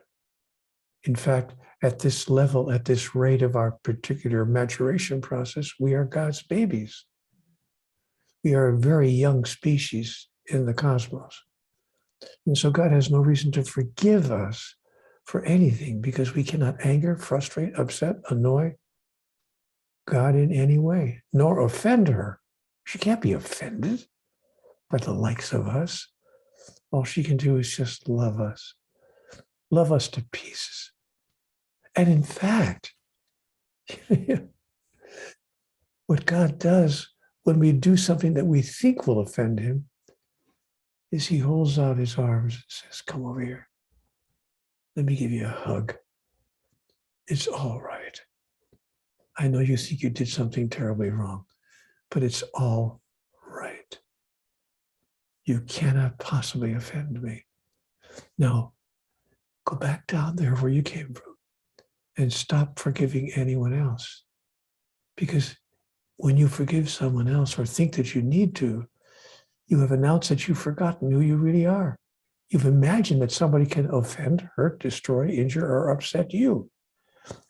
In fact, at this level, at this rate of our particular maturation process, we are God's babies. We are a very young species in the cosmos. And so God has no reason to forgive us for anything, because we cannot anger, frustrate, upset, annoy God in any way, nor offend her. She can't be offended by the likes of us. All she can do is just love us to pieces. And in fact, what God does when we do something that we think will offend him is he holds out his arms and says, come over here. Let me give you a hug. It's all right. I know you think you did something terribly wrong, but it's all right. You cannot possibly offend me. Now, go back down there where you came from and stop forgiving anyone else. Because when you forgive someone else or think that you need to, you have announced that you've forgotten who you really are. You've imagined that somebody can offend, hurt, destroy, injure, or upset you.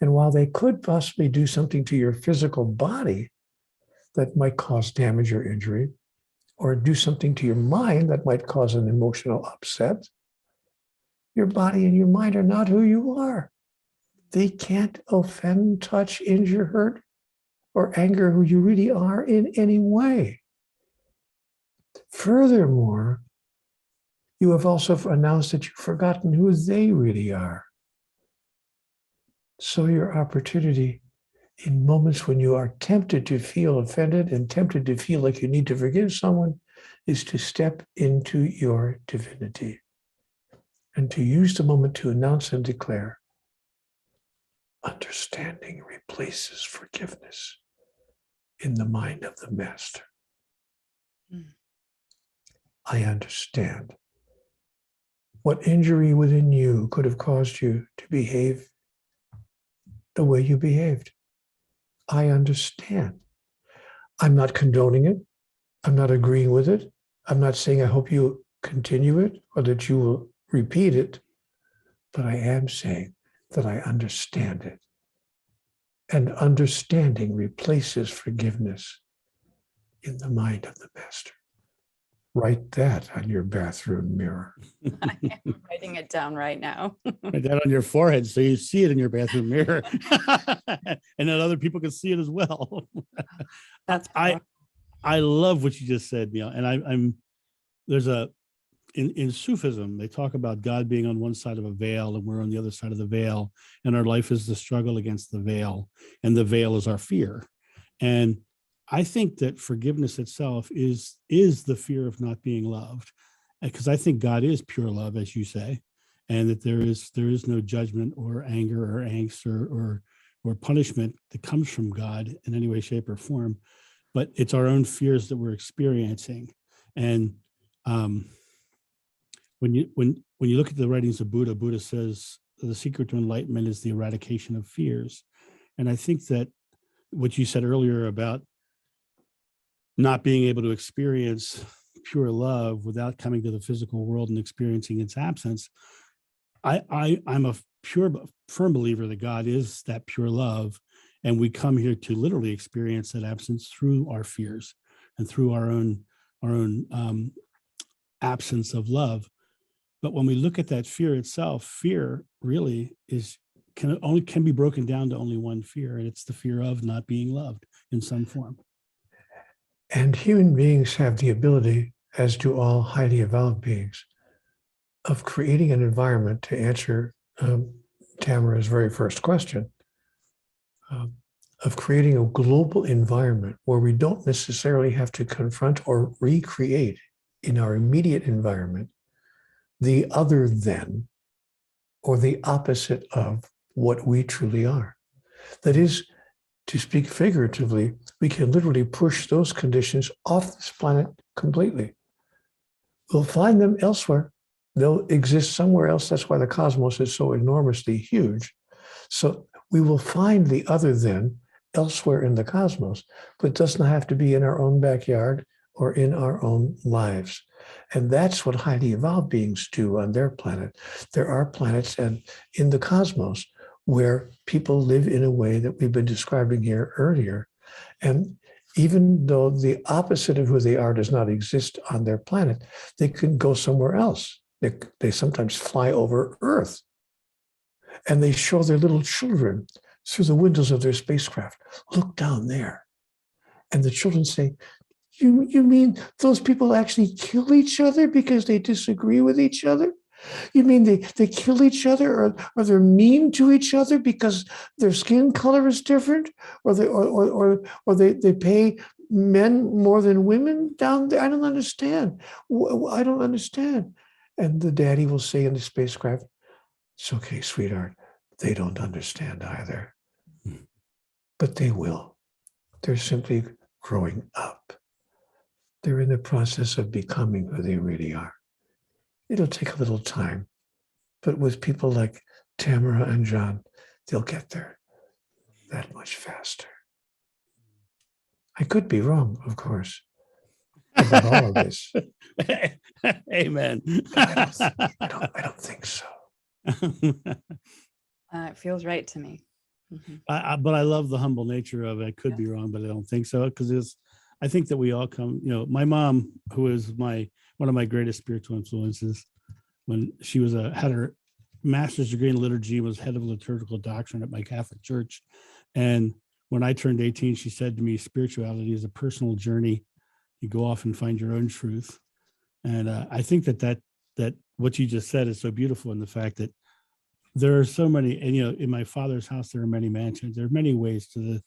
And while they could possibly do something to your physical body that might cause damage or injury, or do something to your mind that might cause an emotional upset, your body and your mind are not who you are. They can't offend, touch, injure, hurt, or anger who you really are in any way. Furthermore, you have also announced that you've forgotten who they really are. So your opportunity in moments when you are tempted to feel offended and tempted to feel like you need to forgive someone is to step into your divinity and to use the moment to announce and declare, understanding replaces forgiveness in the mind of the master. I understand what injury within you could have caused you to behave the way you behaved. I understand. I'm not condoning it. I'm not agreeing with it. I'm not saying I hope you continue it or that you will repeat it, but I am saying that I understand it. And understanding replaces forgiveness in the mind of the master. Write that on your bathroom mirror. I am writing it down right now. Write that on your forehead so you see it in your bathroom mirror, and that other people can see it as well. That's I love what you just said, Neil. And I'm there's in Sufism, they talk about God being on one side of a veil and we're on the other side of the veil, and our life is the struggle against the veil, and the veil is our fear. And I think that forgiveness itself is the fear of not being loved, because I think God is pure love, as you say, and that there is no judgment or anger or angst or punishment that comes from God in any way, shape, or form, but it's our own fears that we're experiencing. And when you look at the writings of Buddha, Buddha says the secret to enlightenment is the eradication of fears. And I think that what you said earlier about not being able to experience pure love without coming to the physical world and experiencing its absence, I'm a firm believer that God is that pure love, and we come here to literally experience that absence through our fears and through our own absence of love. But when we look at that fear itself, fear really can be broken down to only one fear, and it's the fear of not being loved in some form. And human beings have the ability, as do all highly evolved beings, of creating an environment, to answer Tamara's very first question, of creating a global environment where we don't necessarily have to confront or recreate in our immediate environment the other than, or the opposite of, what we truly are. That is, to speak figuratively, we can literally push those conditions off this planet completely. We'll find them elsewhere. They'll exist somewhere else. That's why the cosmos is so enormously huge. So we will find the other than elsewhere in the cosmos, but it does not have to be in our own backyard or in our own lives. And that's what highly evolved beings do on their planet. There are planets and in the cosmos where people live in a way that we've been describing here earlier. And even though the opposite of who they are does not exist on their planet, they can go somewhere else. They sometimes fly over Earth, and they show their little children through the windows of their spacecraft, look down there. And the children say, you mean those people actually kill each other because they disagree with each other? You mean they kill each other, or they're mean to each other because their skin color is different, or they pay men more than women down there? I don't understand. I don't understand. And the daddy will say in the spacecraft, it's okay, sweetheart. They don't understand either. But they will. They're simply growing up. They're in the process of becoming who they really are. It'll take a little time, but with people like Tamara and John, they'll get there that much faster. I could be wrong, of course. about all of this. Amen. I don't think so. It feels right to me. Mhm. But I love the humble nature of it. I could be wrong, but I don't think so, because I think that we all come, my mom, who is one of my greatest spiritual influences, when she had her master's degree in liturgy, was head of liturgical doctrine at my Catholic church. And when I turned 18, she said to me, spirituality is a personal journey. You go off and find your own truth. And I think that what you just said is so beautiful, in the fact that there are so many, and in my Father's house there are many mansions. There are many ways to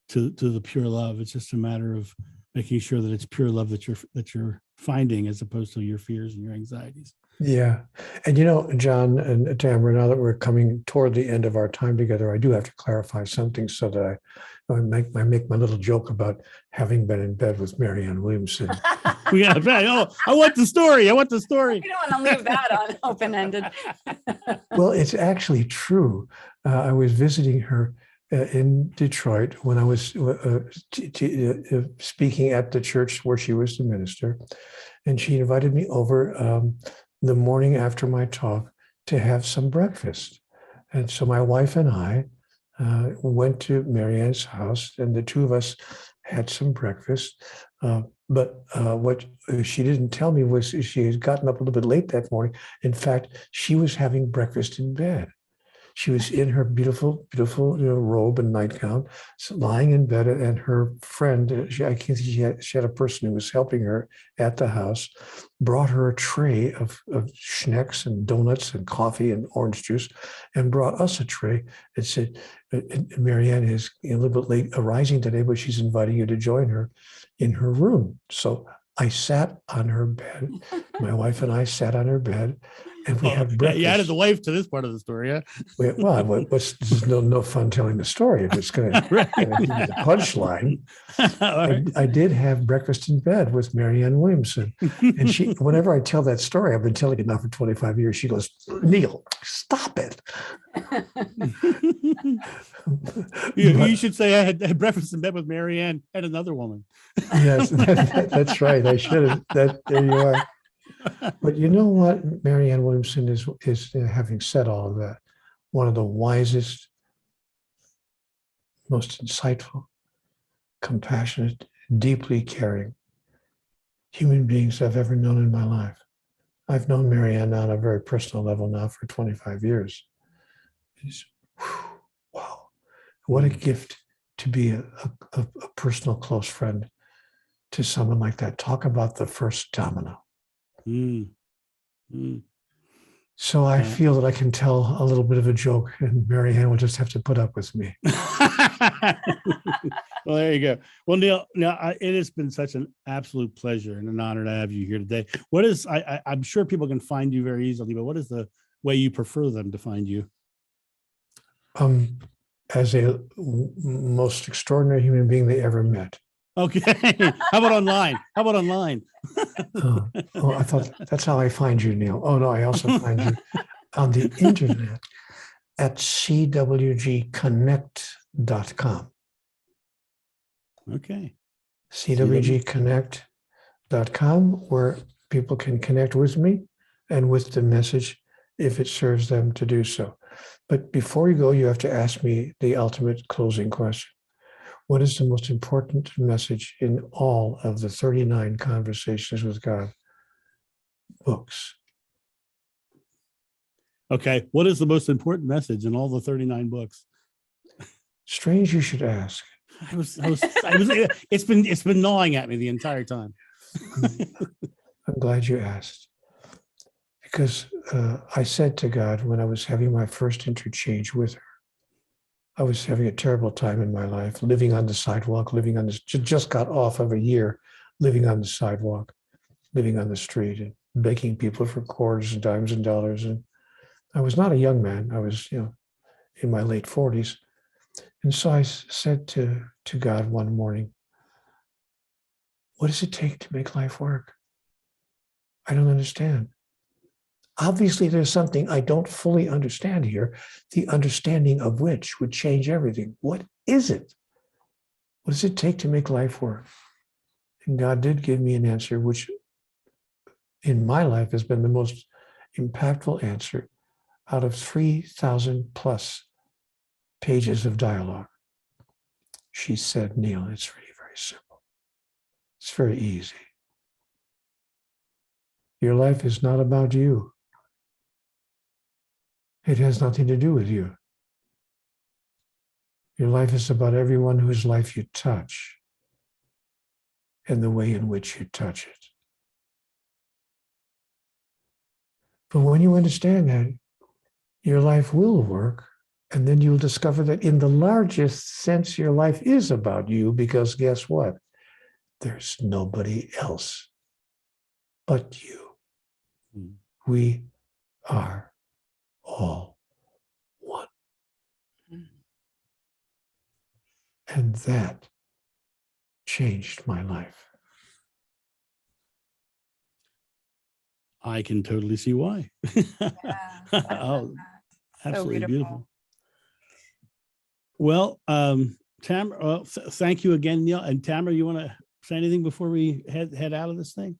the pure love. It's just a matter of making sure that it's pure love that you're finding, as opposed to your fears and your anxieties. Yeah. And John and Tamara, now that we're coming toward the end of our time together, I do have to clarify something, so that I make my little joke about having been in bed with Marianne Williamson. I want the story. You don't want to leave that on open-ended. Well, it's actually true. I was visiting her in Detroit when I was speaking at the church where she was the minister, and she invited me over the morning after my talk to have some breakfast. And so my wife and I went to Marianne's house, and the two of us had some breakfast. But what she didn't tell me was she had gotten up a little bit late that morning. In fact, she was having breakfast in bed. She was in her beautiful robe and nightgown, lying in bed, and her friend, I can't see, she had a person who was helping her at the house, brought her a tray of schnecks and donuts and coffee and orange juice, and brought us a tray and said, Marianne is a little bit late arising today, but she's inviting you to join her in her room. So I sat on her bed. My wife and I sat on her bed, and we had breakfast. You added the wife to this part of the story, yeah? This is no fun telling the story if it's going to give you the punchline. I did have breakfast in bed with Marianne Williamson, and she. Whenever I tell that story, I've been telling it now for 25 years. She goes, "Neil, stop it." You should say I had breakfast in bed with Marianne and another woman. Yes, that's right. I should have. There you are. But you know what? Marianne Williamson is having said all of that, one of the wisest, most insightful, compassionate, deeply caring human beings I've ever known in my life. I've known Marianne on a very personal level now for 25 years. Wow. What a gift to be a personal close friend to someone like that. Talk about the first domino. So I feel that I can tell a little bit of a joke, and Marianne will just have to put up with me. Well, there you go. Well, Neil, it has been such an absolute pleasure and an honor to have you here today. What is, I'm sure people can find you very easily, but what is the way you prefer them to find you? As a most extraordinary human being they ever met. Okay. How about online? I thought that's how I find you, Neil. Oh, no, I also find you on the internet at cwgconnect.com. Okay. cwgconnect.com, where people can connect with me and with the message if it serves them to do so. But before you go, you have to ask me the ultimate closing question. What is the most important message in all of the 39 Conversations with God books? Okay. What is the most important message in all the 39 books? Strange you should ask. It's been gnawing at me the entire time. I'm glad you asked. Because I said to God when I was having my first interchange with her, I was having a terrible time in my life, living on the sidewalk, just got off of a year living on the sidewalk, living on the street and begging people for quarters and dimes and dollars. And I was not a young man. I was, in my late 40s. And so I said to God one morning, what does it take to make life work? I don't understand. Obviously, there's something I don't fully understand here, the understanding of which would change everything. What is it? What does it take to make life work? And God did give me an answer, which in my life has been the most impactful answer out of 3,000 plus pages of dialogue. She said, Neil, it's really very simple. It's very easy. Your life is not about you. It has nothing to do with you. Your life is about everyone whose life you touch and the way in which you touch it. But when you understand that, your life will work, and then you'll discover that in the largest sense, your life is about you, because guess what? There's nobody else but you. We are all one. And that changed my life. I can totally see why. Oh, absolutely beautiful. Well, Tamara, thank you again, Neil. And Tamara, you want to say anything before we head out of this thing?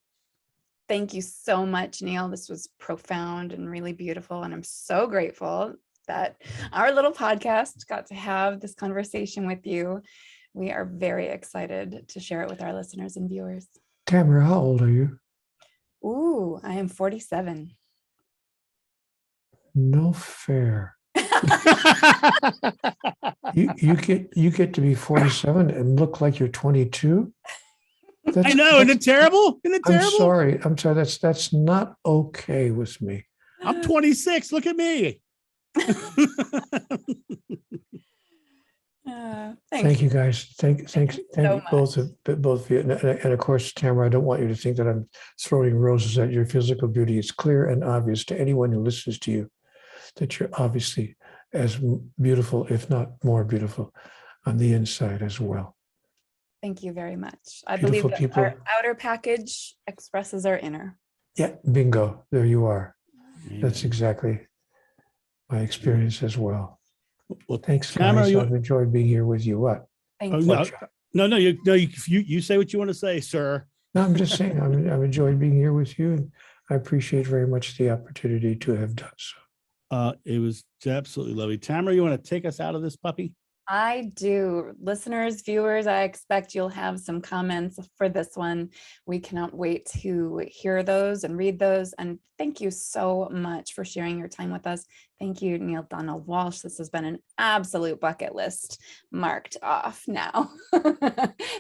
Thank you so much, Neil. This was profound and really beautiful. And I'm so grateful that our little podcast got to have this conversation with you. We are very excited to share it with our listeners and viewers. Tamara, how old are you? Ooh, I am 47. No fair. You get to be 47 and look like you're 22. I know, isn't it terrible? Isn't it terrible? I'm sorry. That's not okay with me. I'm 26. Look at me. Thank you guys. Thank you both of you. And of course, Tamara, I don't want you to think that I'm throwing roses at your physical beauty. It's clear and obvious to anyone who listens to you that you're obviously as beautiful, if not more beautiful, on the inside as well. Thank you very much. I Beautiful believe that people. our outer package expresses our inner. Yeah, bingo. There you are. Amen. That's exactly my experience as well. Well, thanks, Tamara, guys. I've enjoyed being here with you. What? Thank you. No, you say what you want to say, sir. No, I'm just saying I've enjoyed being here with you, and I appreciate very much the opportunity to have done so. It was absolutely lovely. Tamara, you want to take us out of this puppy? I do. Listeners, viewers, I expect you'll have some comments for this one. We cannot wait to hear those and read those. And thank you so much for sharing your time with us. Thank you, Neil Donald Walsh. This has been an absolute bucket list marked off now.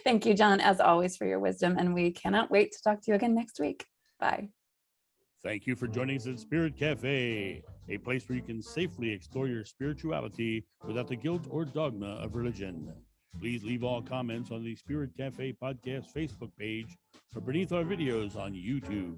Thank you, John, as always, for your wisdom. And we cannot wait to talk to you again next week. Bye. Thank you for joining us at Spirit Cafe, a place where you can safely explore your spirituality without the guilt or dogma of religion. Please leave all comments on the Spirit Cafe podcast Facebook page or beneath our videos on YouTube.